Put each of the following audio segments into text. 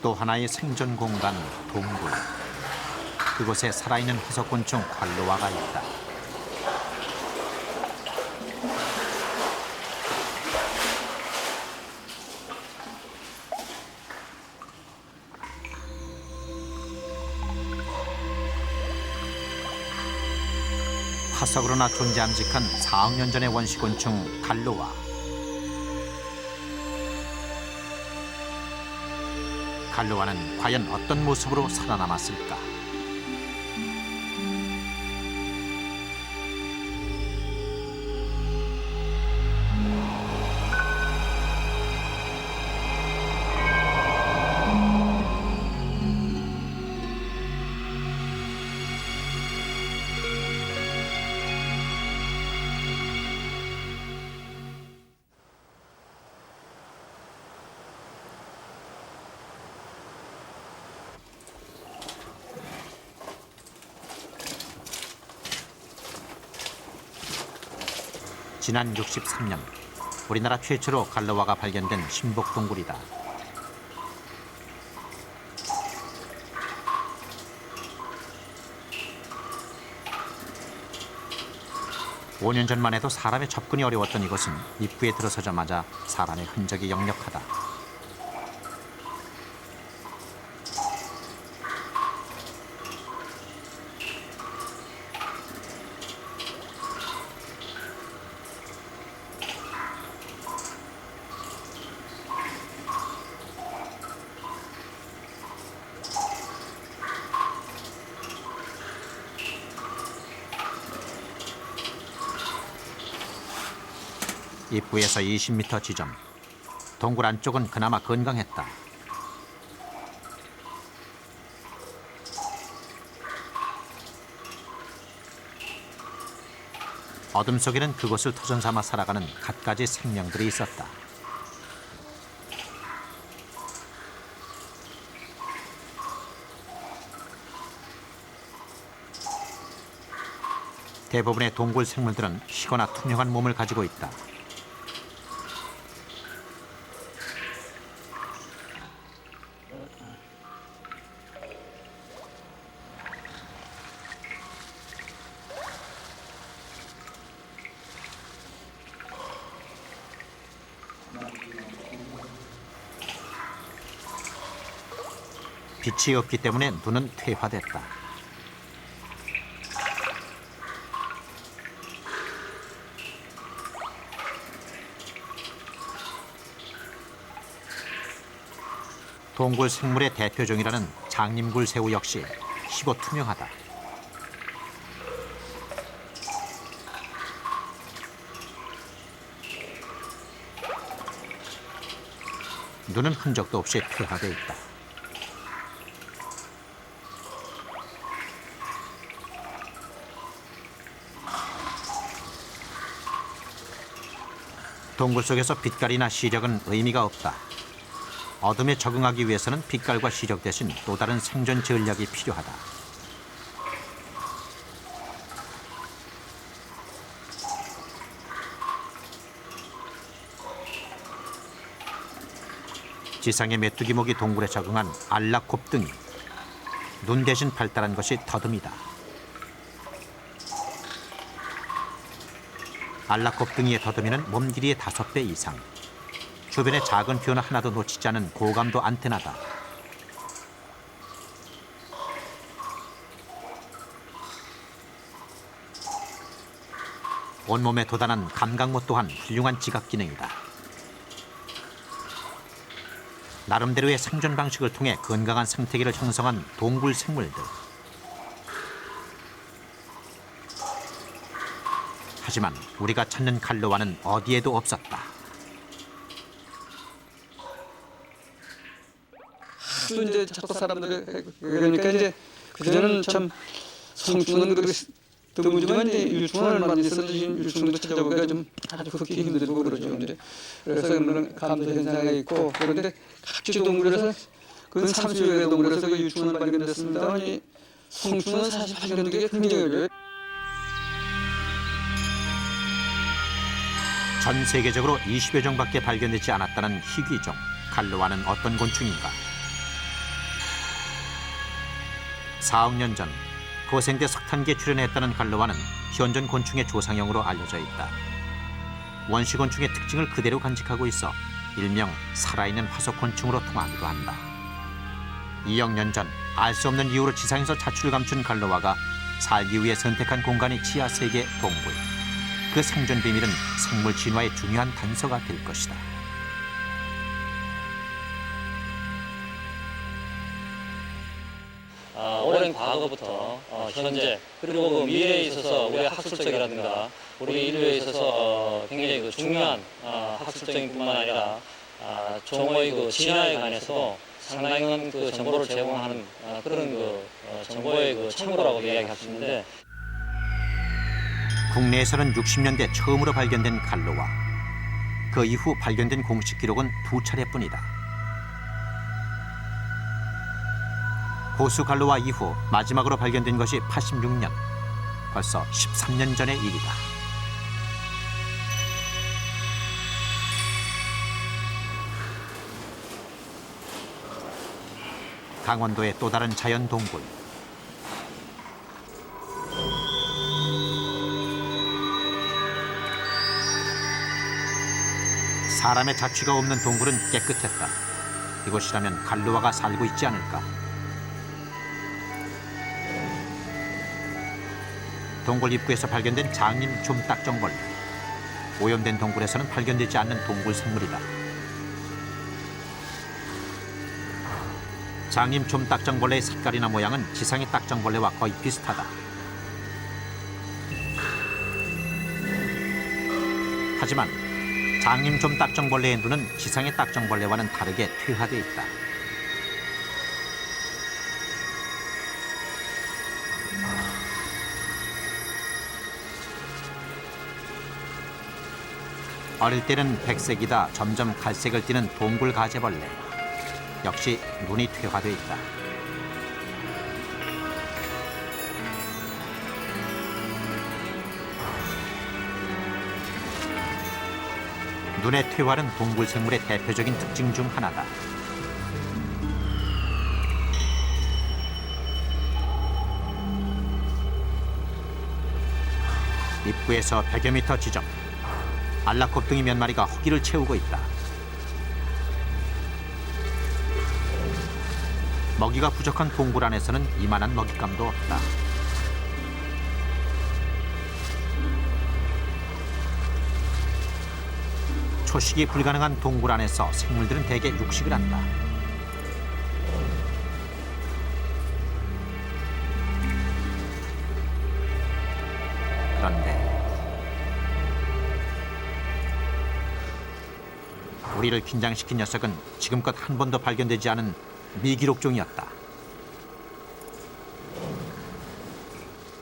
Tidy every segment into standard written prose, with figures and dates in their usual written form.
또 하나의 생존 공간 동굴. 그곳에 살아있는 화석곤충 갈로아가 있다. 화석으로나 존재함직한 4억 년 전의 원시곤충 갈로아. 갈로아는 과연 어떤 모습으로 살아남았을까? 지난 63년 우리나라 최초로 갈로아가 발견된 신복 동굴이다. (5년) 전만 해도 사람의 접근이 어려웠던 이곳은 입구에 들어서자마자 사람의 흔적이 역력하다. 입구에서 20m 지점. 동굴 안쪽은 그나마 건강했다. 어둠 속에는 그곳을 터전 삼아 살아가는 갖가지 생명들이 있었다. 대부분의 동굴 생물들은 희거나 투명한 몸을 가지고 있다. 빛이 없기 때문에 눈은 퇴화됐다. 동굴 생물의 대표종이라는 장님굴 새우 역시 희고 투명하다. 눈은 흔적도 없이 퇴화돼 있다. 동굴 속에서 빛깔이나 시력은 의미가 없다. 어둠에 적응하기 위해서는 빛깔과 시력 대신 또 다른 생존 전략이 필요하다. 지상의 메뚜기목이 동굴에 적응한 알라콥등이. 눈 대신 발달한 것이 더듬이다. 알라콥등이의 더듬이는 몸 길이의 5배 이상. 주변의 작은 변화 하나도 놓치지 않은 고감도 안테나다. 온몸에 도단한 감각모 또한 훌륭한 지각 기능이다. 나름대로의 생존 방식을 통해 건강한 생태계를 형성한 동굴 생물들. 하지만 우리가 찾는 갈로아는 어디에도 없었다. 또 이제 자꾸 사람들이 그러니까 이제 그전에는 참 성충은 드물지만 이제 유충을 만들어서 유충도 찾아보기가 좀 아주 극히 힘들고 그러죠. 근데 그래서 그런 감도 현상이 있고 그런데 각지 동굴에서 근 30여 개 동굴에서 그 유충을 발견됐습니다. 성충은 사실 발견되기 굉장히 어려워요. 전 세계적으로 20여 종밖에 발견되지 않았다는 희귀종 갈로아는 어떤 곤충인가? 4억 년 전 고생대 석탄기에 출현했다는 갈로와는 현존 곤충의 조상형으로 알려져 있다. 원시곤충의 특징을 그대로 간직하고 있어 일명 살아있는 화석곤충으로 통하기도 한다. 2억 년 전 알 수 없는 이유로 지상에서 자취를 감춘 갈로와가 살기 위해 선택한 공간이 지하세계 동굴. 그 생존 비밀은 생물 진화의 중요한 단서가 될 것이다. 오랜 과거부터 현재 그리고 그 미래에 있어서 우리 학술적이라든가 우리 인류에 있어서 굉장히 그 중요한 학술적인 뿐만 아니라 종의 그 진화에 관해서 상당한 그 정보를 제공하는 그런 그 정보의 그 창고라고 이야기할 수 있는데, 국내에서는 60년대 처음으로 발견된 갈로와. 그 이후 발견된 공식 기록은 2차례뿐이다. 고수 갈로와 이후 마지막으로 발견된 것이 86년. 벌써 13년 전의 일이다. 강원도의 또 다른 자연 동굴. 사람의 자취가 없는 동굴은 깨끗했다. 이곳이라면 갈로와가 살고 있지 않을까. 동굴 입구에서 발견된 장님 좀딱정벌레. 오염된 동굴에서는 발견되지 않는 동굴 생물이다. 장님 좀딱정벌레의 색깔이나 모양은 지상의 딱정벌레와 거의 비슷하다. 하지만 장님 좀딱정벌레의 눈은 지상의 딱정벌레와는 다르게 퇴화되어 있다. 어릴 때는 백색이다 점점 갈색을 띠는 동굴 가재벌레. 역시 눈이 퇴화되어 있다. 눈의 퇴화는 동굴 생물의 대표적인 특징 중 하나다. 입구에서 100여 미터 지점. 알라콥둥이 몇 마리가 허기를 채우고 있다. 먹이가 부족한 동굴 안에서는 이만한 먹잇감도 없다. 초식이 불가능한 동굴 안에서 생물들은 대개 육식을 한다. 그런데 우리를 긴장시킨 녀석은 지금껏 한 번도 발견되지 않은 미기록종이었다.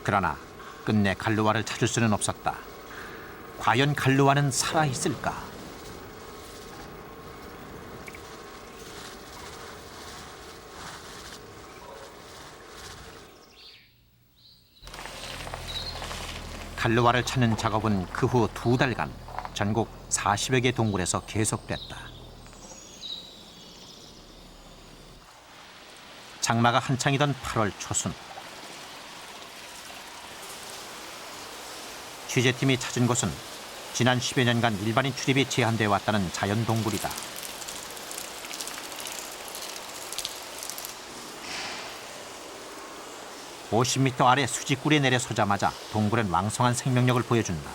그러나 끝내 갈루아를 찾을 수는 없었다. 과연 갈루아는 살아있을까? 갈루아를 찾는 작업은 그 후 2달간 전국 40여 개 동굴에서 계속됐다. 장마가 한창이던 8월 초순. 취재팀이 찾은 곳은 지난 10여 년간 일반인 출입이 제한되어 왔다는 자연 동굴이다. (50m) 아래 수직굴에 내려서자마자 동굴은 왕성한 생명력을 보여준다.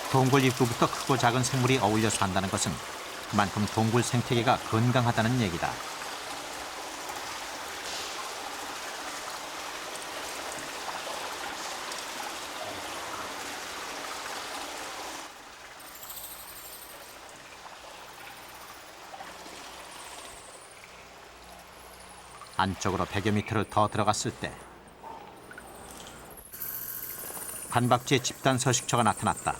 동굴 입구부터 크고 작은 생물이 어울려 산다는 것은 그만큼 동굴 생태계가 건강하다는 얘기다. 안쪽으로 100여 미터를 더 들어갔을 때 한박쥐의 집단 서식처가 나타났다.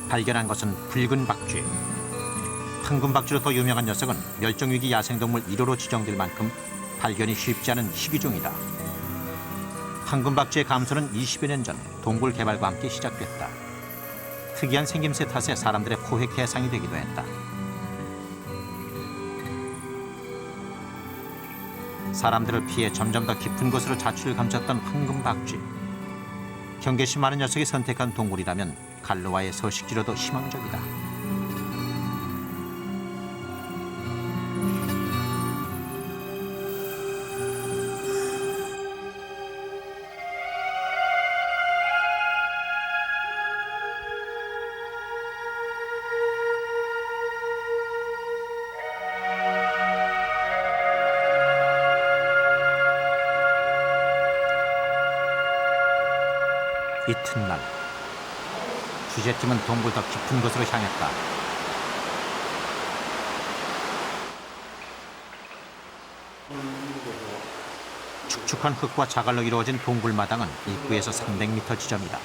발견한 것은 붉은 박쥐. 황금박쥐로 더 유명한 녀석은 멸종위기 야생동물 1호로 지정될 만큼 발견이 쉽지 않은 희귀종이다. 황금박쥐의 감소는 20여 년 전 동굴 개발과 함께 시작됐다. 특이한 생김새 탓에 사람들의 포획 대상이 되기도 했다. 사람들을 피해 점점 더 깊은 곳으로 자취를 감췄던 황금박쥐. 경계심 많은 녀석이 선택한 동물이라면 갈로와의 서식지로도 희망적이다. 이튿날 취재팀은 동굴 더 깊은 곳으로 향했다. 축축한 흙과 자갈로 이루어진 동굴마당은 입구에서 300m 지점이다.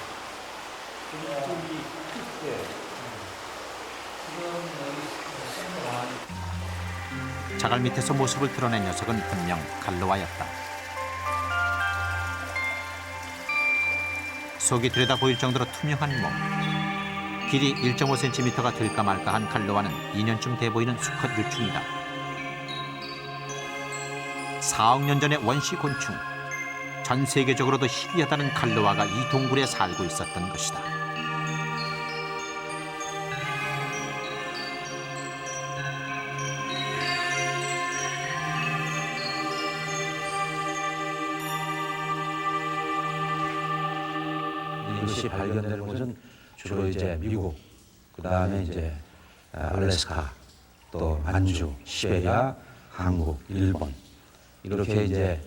자갈 밑에서 모습을 드러낸 녀석은 분명 갈로와였다. 속이 들여다 보일 정도로 투명한 몸. 길이 1.5cm가 될까 말까 한 갈로와는 2년쯤 돼 보이는 수컷 유충이다. 4억 년 전의 원시 곤충. 전 세계적으로도 희귀하다는 갈로와가 이 동굴에 살고 있었던 것이다. 이것이 발견되는 곳은 주로 이제 미국, 그 다음에 이제 알래스카, 또 만주, 시베리아, 한국, 일본 이렇게 이제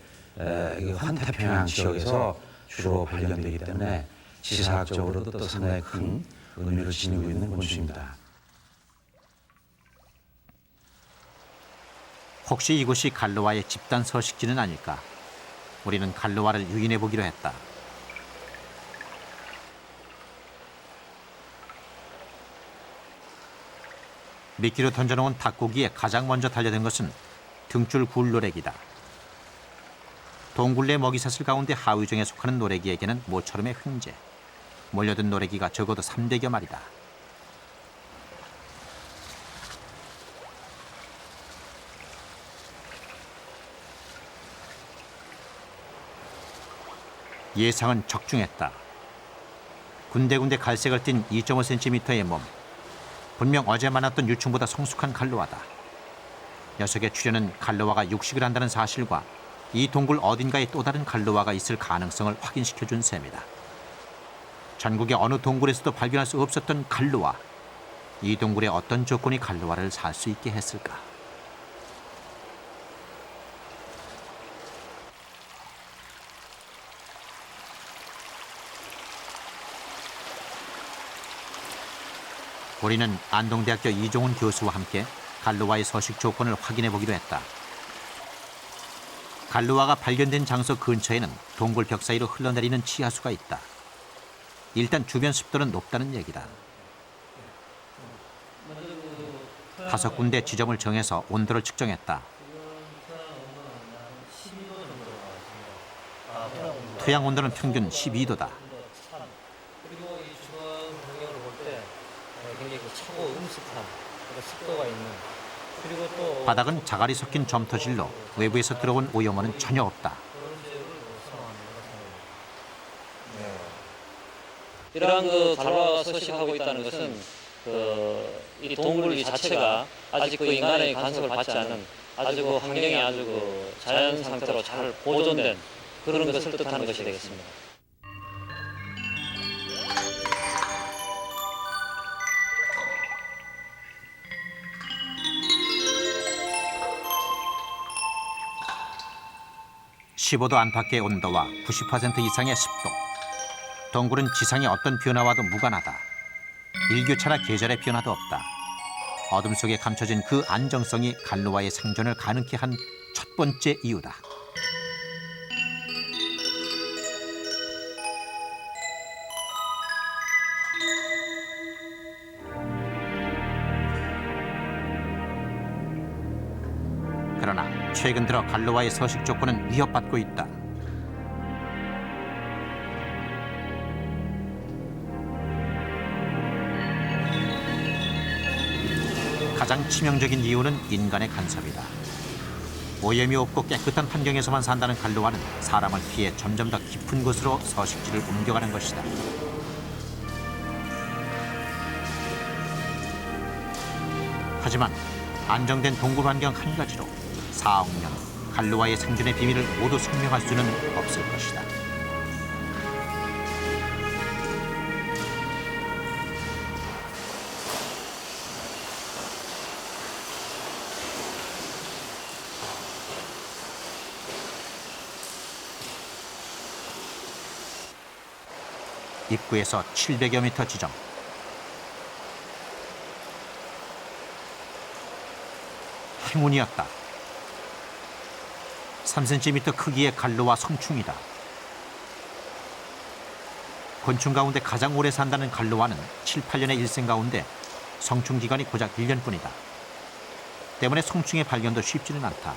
환태평양 지역에서 주로 발견되기 때문에 지사학적으로도 또 상당히 큰 의미를 지니고 있는 곤충입니다. 혹시 이곳이 갈로와의 집단 서식지는 아닐까? 우리는 갈로와를 유인해 보기로 했다. 미끼로 던져놓은 닭고기에 가장 먼저 달려든 것은 등줄 굴노래기다. 동굴 내 먹이사슬 가운데 하위종에 속하는 노래기에게는 모처럼의 횡재. 몰려든 노래기가 적어도 300여 마리다. 예상은 적중했다. 군데군데 갈색을 띤 2.5cm의 몸. 분명 어제 만났던 유충보다 성숙한 갈로와다. 녀석의 출현은 갈로와가 육식을 한다는 사실과 이 동굴 어딘가에 또 다른 갈로와가 있을 가능성을 확인시켜준 셈이다. 전국의 어느 동굴에서도 발견할 수 없었던 갈로와. 이 동굴의 어떤 조건이 갈로와를 살 수 있게 했을까? 우리는 안동대학교 이종훈 교수와 함께 갈로와의 서식 조건을 확인해 보기로 했다. 갈로와가 발견된 장소 근처에는 동굴 벽 사이로 흘러내리는 치하수가 있다. 일단 주변 습도는 높다는 얘기다. 5군데 지점을 정해서 온도를 측정했다. 토양 온도는 평균 12도다. 그리고 이 주변 환경을 볼 때 굉장히 차고 음습한 습도가 있는, 그리고 또 바닥은 자갈이 섞인 점토질로 외부에서 들어온 오염원은 전혀 없다. 이러한 그 갈로와가 서식하고 있다는 것은 이 동굴 이 자체가 아직 그 인간의 간섭을 받지 않은 아주 그 환경이 아주 그 자연 상태로 잘 보존된 그런 것을 뜻하는 것이 되겠습니다. (15도) 안팎의 온도와 90% 이상의 습도. 동굴은 지상의 어떤 변화와도 무관하다. 일교차나 계절의 변화도 없다. 어둠 속에 감춰진 그 안정성이 갈로와의 생존을 가능케 한 첫 번째 이유다. 그러나 최근 들어 갈로와의 서식 조건은 위협받고 있다. 가장 치명적인 이유는 인간의 간섭이다. 오염이 없고 깨끗한 환경에서만 산다는 갈로와는 사람을 피해 점점 더 깊은 곳으로 서식지를 옮겨가는 것이다. 하지만 안정된 동굴 환경 한 가지로 4억 년 갈로와의 생존의 비밀을 모두 설명할 수는 없을 것이다. 입구에서 700여 미터 지점. 행운이었다. 3cm 크기의 갈로와 성충이다. 곤충 가운데 가장 오래 산다는 갈로와는 7, 8년의 일생 가운데 성충 기간이 고작 1년뿐이다. 때문에 성충의 발견도 쉽지는 않다.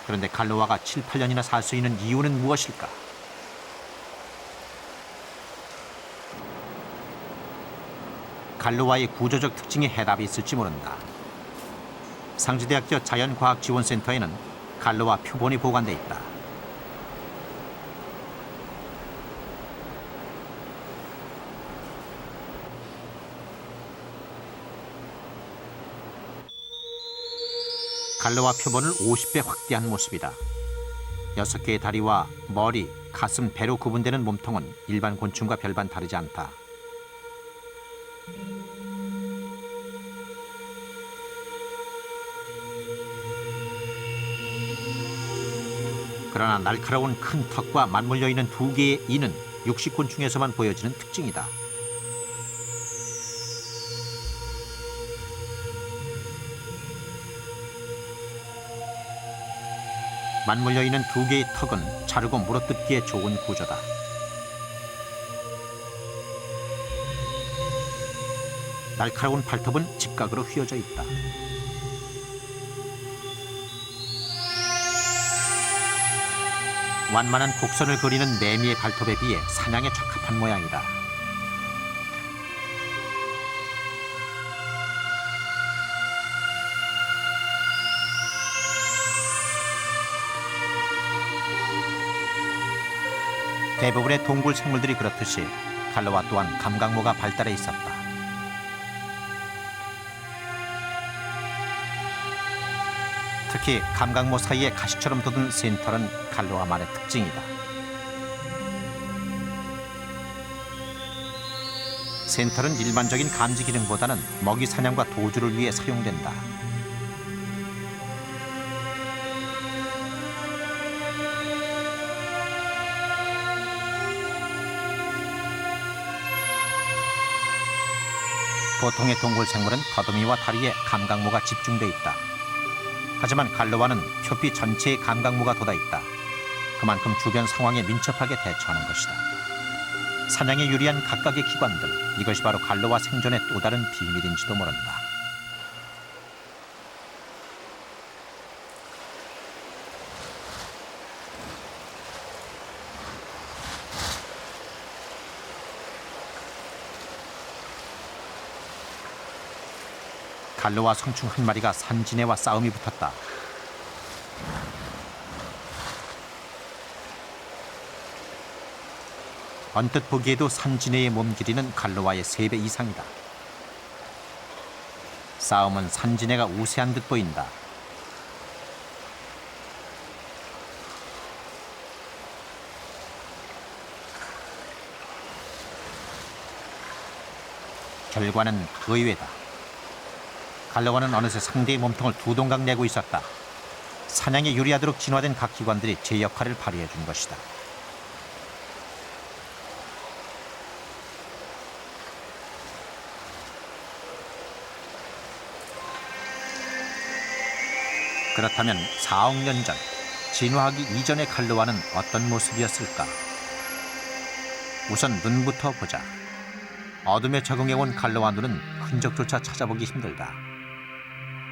그런데 갈로와가 7, 8년이나 살 수 있는 이유는 무엇일까? 갈로와의 구조적 특징에 해답이 있을지 모른다. 상지대학교 자연과학지원센터에는 갈로와 표본이 보관돼 있다. 갈로와 표본을 50배 확대한 모습이다. 6개의 다리와 머리, 가슴, 배로 구분되는 몸통은 일반 곤충과 별반 다르지 않다. 그러나 날카로운 큰 턱과 맞물려 있는 2개의 이는 육식곤충에서만 보여지는 특징이다. 맞물려 있는 2개의 턱은 자르고 물어뜯기에 좋은 구조다. 날카로운 발톱은 직각으로 휘어져 있다. 완만한 곡선을 그리는 매미의 발톱에 비해 사냥에 적합한 모양이다. 대부분의 동굴 생물들이 그렇듯이 갈로와 또한 감각모가 발달해 있었다. 특히 감각모 사이에 가시처럼 돋은 센터는 갈로와만의 특징이다. 센터는 일반적인 감지 기능보다는 먹이 사냥과 도주를 위해 사용된다. 보통의 동굴 생물은 더듬이와 다리에 감각모가 집중돼 있다. 하지만 갈로와는 표피 전체에 감각모가 돋아있다. 그만큼 주변 상황에 민첩하게 대처하는 것이다. 사냥에 유리한 각각의 기관들, 이것이 바로 갈로와 생존의 또 다른 비밀인지도 모른다. 갈로와 성충 한 마리가 산지네와 싸움이 붙었다. 언뜻 보기에도 산지네의 몸 길이는 갈로와의 3배 이상이다. 싸움은 산지네가 우세한 듯 보인다. 결과는 의외다. 갈로와는 어느새 상대의 몸통을 2동강 내고 있었다. 사냥에 유리하도록 진화된 각 기관들이 제 역할을 발휘해 준 것이다. 그렇다면 4억 년 전, 진화하기 이전의 갈로아는 어떤 모습이었을까? 우선 눈부터 보자. 어둠에 적응해온 갈로아 눈은 흔적조차 찾아보기 힘들다.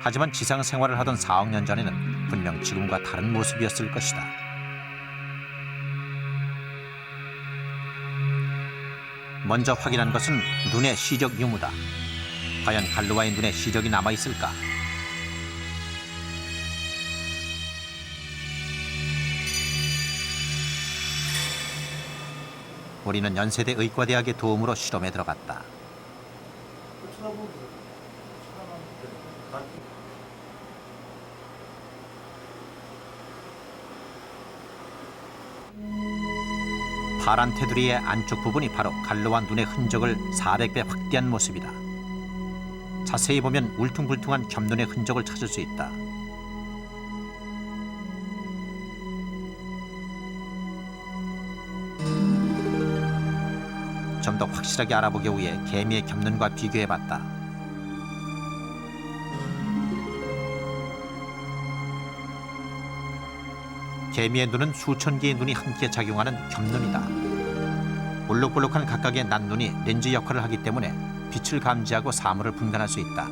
하지만 지상 생활을 하던 4억 년 전에는 분명 지금과 다른 모습이었을 것이다. 먼저 확인한 것은 눈의 시력 유무다. 과연 갈로아의 눈에 시력이 남아있을까? 우리는 연세대 의과대학의 도움으로 실험에 들어갔다. 파란 테두리의 안쪽 부분이 바로 갈로아 눈의 흔적을 400배 확대한 모습이다. 자세히 보면 울퉁불퉁한 겹눈의 흔적을 찾을 수 있다. 좀 더 확실하게 알아보기 위해 개미의 겹눈과 비교해봤다. 개미의 눈은 수천 개의 눈이 함께 작용하는 겹눈이다. 볼록볼록한 각각의 난눈이 렌즈 역할을 하기 때문에 빛을 감지하고 사물을 분간할 수 있다.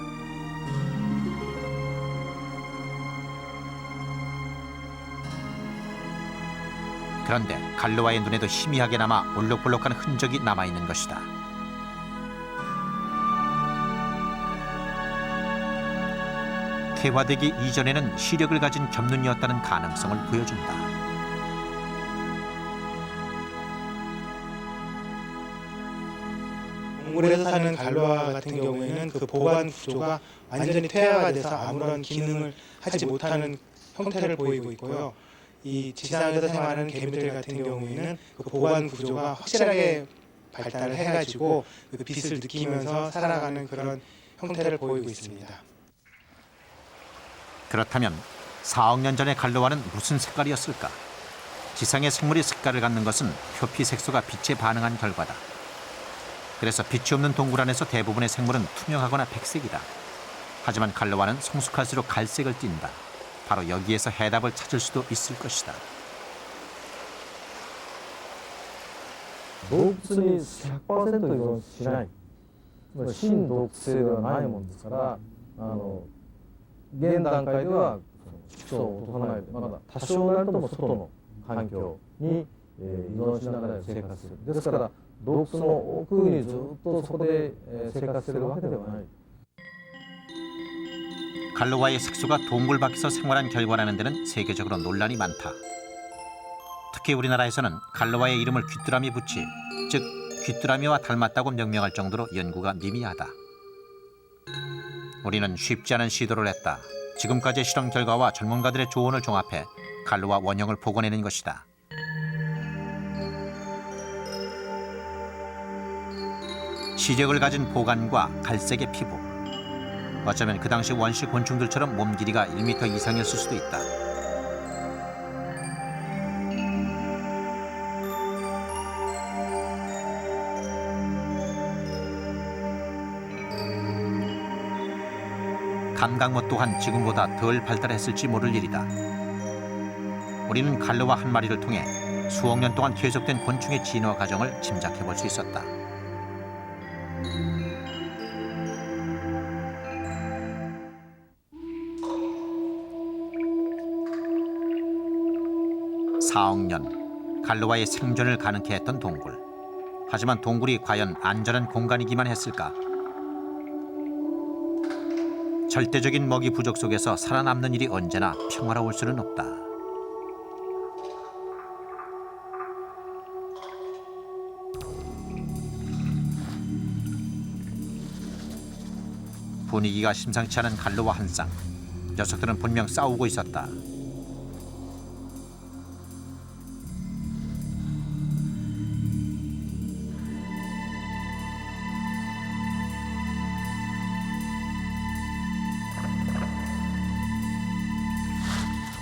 그런데 갈로아의 눈에도 희미하게 남아 볼록볼록한 흔적이 남아있는 것이다. 퇴화되기 이전에는 시력을 가진 겹눈이었다는 가능성을 보여준다. 동물에서 사는 갈로아 같은 경우에는 그 보관 구조가 완전히 퇴화가 돼서 아무런 기능을 하지 못하는 형태를 보이고 있고요. 이 지상에서 생활하는 개미들 같은 경우에는 그 보관 구조가 확실하게 발달을 해가지고 그 빛을 느끼면서 살아가는 그런 형태를 보이고 있습니다. 그렇다면 4억 년 전의 갈로아는 무슨 색깔이었을까? 지상의 생물이 색깔을 갖는 것은 표피 색소가 빛에 반응한 결과다. 그래서 빛이 없는 동굴 안에서 대부분의 생물은 투명하거나 백색이다. 하지만 갈로아는 성숙할수록 갈색을 띈다. 바로 여기에서 해답을 찾을 수도 있을 것이다. 洞窟に 100% 依存しない、真洞窟性ではないものですから、現段階では色素を落とさないで、まだ多少なりとも外の環境に依存しながら生活する。ですから洞窟の奥にずっとそこで生活しているわけではない。 갈로아의 색소가 동굴 밖에서 생활한 결과라는 데는 세계적으로 논란이 많다. 특히 우리나라에서는 갈로아의 이름을 귀뚜라미 부치, 즉 귀뚜라미와 닮았다고 명명할 정도로 연구가 미미하다. 우리는 쉽지 않은 시도를 했다. 지금까지의 실험 결과와 전문가들의 조언을 종합해 갈로아 원형을 복원해낸 것이다. 시력을 가진 보관과 갈색의 피부. 어쩌면 그 당시 원시 곤충들처럼 몸 길이가 1m 이상이었을 수도 있다. 감각모 또한 지금보다 덜 발달했을지 모를 일이다. 우리는 갈로아 한 마리를 통해 수억 년 동안 계속된 곤충의 진화 과정을 짐작해 볼 수 있었다. (4억 년) 갈로아의 생존을 가능케 했던 동굴. 하지만 동굴이 과연 안전한 공간이기만 했을까? 절대적인 먹이 부족 속에서 살아남는 일이 언제나 평화로울 수는 없다. 분위기가 심상치 않은 갈로아 한 쌍. 녀석들은 분명 싸우고 있었다.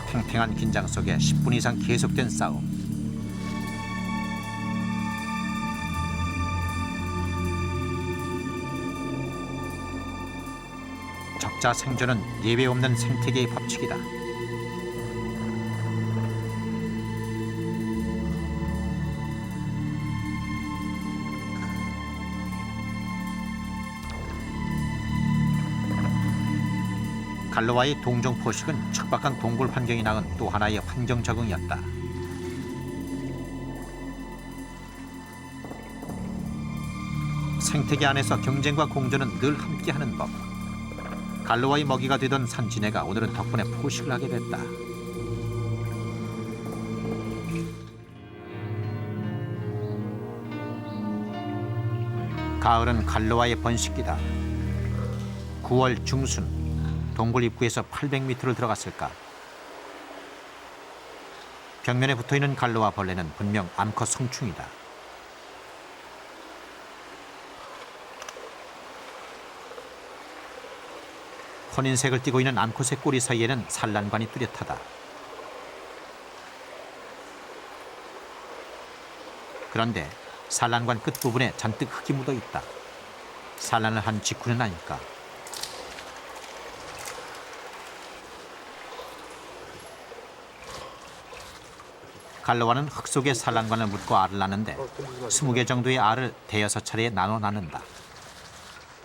팽팽한 긴장 속에 10분 이상 계속된 싸움. 적자 생존은 예외 없는 생태계의 법칙이다. 갈로와의 동종 포식은 척박한 동굴 환경이 낳은 또 하나의 환경 적응이었다. 생태계 안에서 경쟁과 공존은 늘 함께하는 법. 갈로와의 먹이가 되던 산지네가 오늘은 덕분에 포식을 하게 됐다. 가을은 갈로와의 번식기다. 9월 중순 동굴 입구에서 800m를 들어갔을까. 벽면에 붙어있는 갈로와 벌레는 분명 암컷 성충이다. 혼인색을 띠고 있는 암컷의 꼬리 사이에는 산란관이 뚜렷하다. 그런데 산란관 끝부분에 잔뜩 흙이 묻어 있다. 산란을 한 직후는 아닐까. 갈로와는 흙 속에 산란관을 묻고 알을 낳는데 20개 정도의 알을 대여섯 차례에 나눠 낳는다.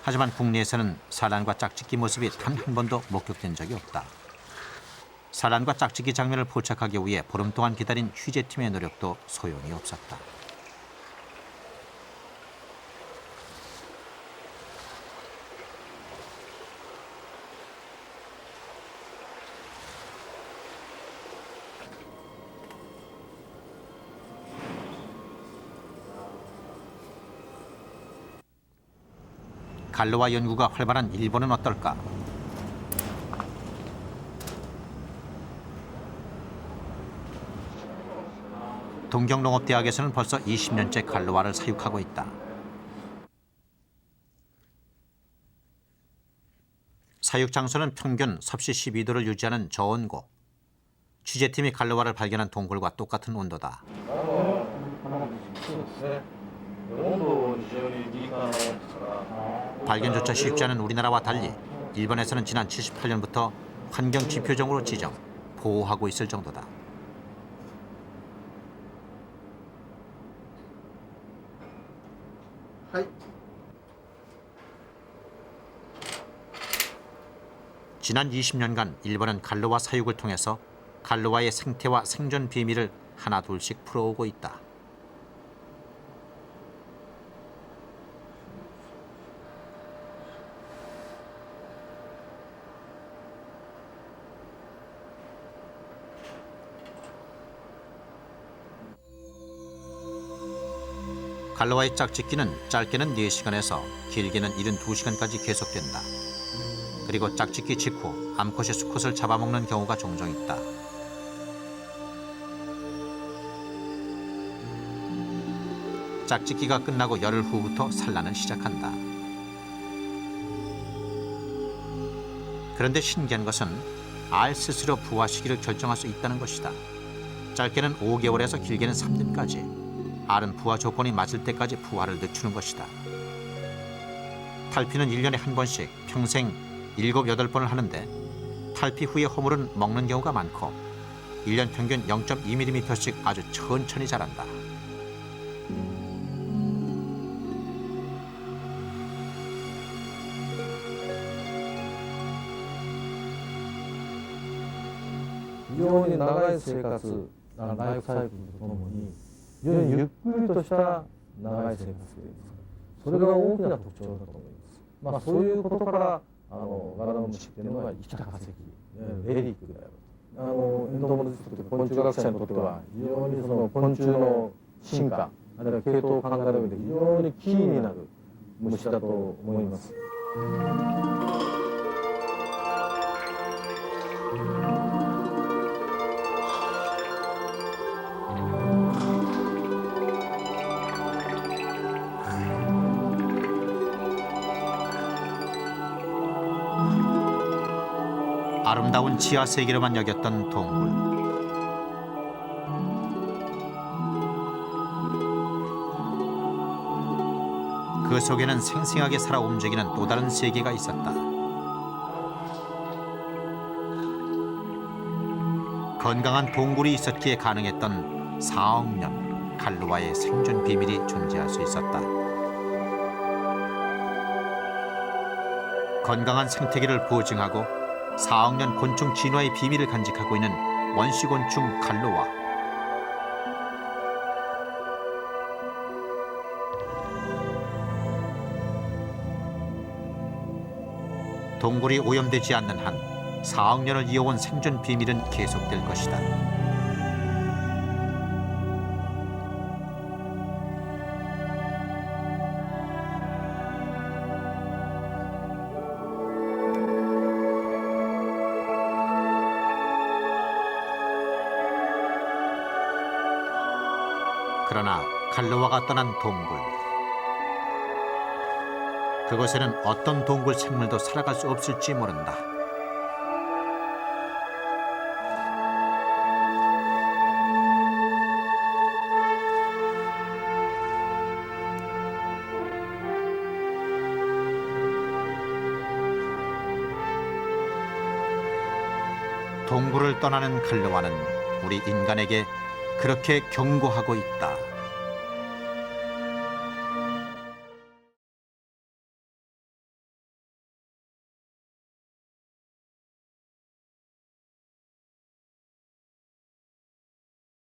하지만 국내에서는 산란과 짝짓기 모습이 단 한 번도 목격된 적이 없다. 산란과 짝짓기 장면을 포착하기 위해 보름 동안 기다린 취재팀의 노력도 소용이 없었다. 갈로와 연구가 활발한 일본은 어떨까? 동경농업대학에서는 벌써 20년째 갈로와를 사육하고 있다. 사육 장소는 평균 섭씨 12도를 유지하는 저온고. 취재팀이 갈로와를 발견한 동굴과 똑같은 온도다. 발견조차 쉽지 않은 우리나라와 달리 일본에서는 지난 78년부터 환경 지표종으로 지정, 보호하고 있을 정도다. 지난 20년간 일본은 갈로와 사육을 통해서 갈로와의 생태와 생존 비밀을 하나둘씩 풀어오고 있다. 갈로와의 짝짓기는 짧게는 4시간에서 길게는 72시간까지 계속된다. 그리고 짝짓기 직후 암컷이 수컷을 잡아먹는 경우가 종종 있다. 짝짓기가 끝나고 열흘 후부터 산란을 시작한다. 그런데 신기한 것은 알 스스로 부화 시기를 결정할 수 있다는 것이다. 짧게는 5개월에서 길게는 3년까지. 알은 부화 조건이 맞을 때까지 부화를 늦추는 것이다. 탈피는 1년에 한 번씩 평생 7, 8번을 하는데 탈피 후에 허물은 먹는 경우가 많고 1년 평균 0.2mm씩 아주 천천히 자란다.非常に長い生活、ライフサイクルとともに非常にゆっくりとした長い生活というんですか、それが大きな特徴だと思います。そういうことからガラダムシっていうのが生きた化石、レリックである。エントモロジストという昆虫学者にとっては非常にその昆虫の進化あるいは系統を考える上で非常にキーになる虫だと思います。아름다운 지하 세계로만 여겼던 동굴. 그 속에는 생생하게 살아 움직이는 또 다른 세계가 있었다. 건강한 동굴이 있었기에 가능했던 4억 년 갈로와의 생존 비밀이 존재할 수 있었다. 건강한 생태계를 보증하고 4억 년 곤충 진화의 비밀을 간직하고 있는 원시곤충 갈로와. 동굴이 오염되지 않는 한 4억 년을 이어온 생존 비밀은 계속될 것이다. 그러나 갈로와가 떠난 동굴. 그곳에는 어떤 동굴 생물도 살아갈 수 없을지 모른다. 동굴을 떠나는 갈로와는 우리 인간에게 그렇게 경고하고 있다.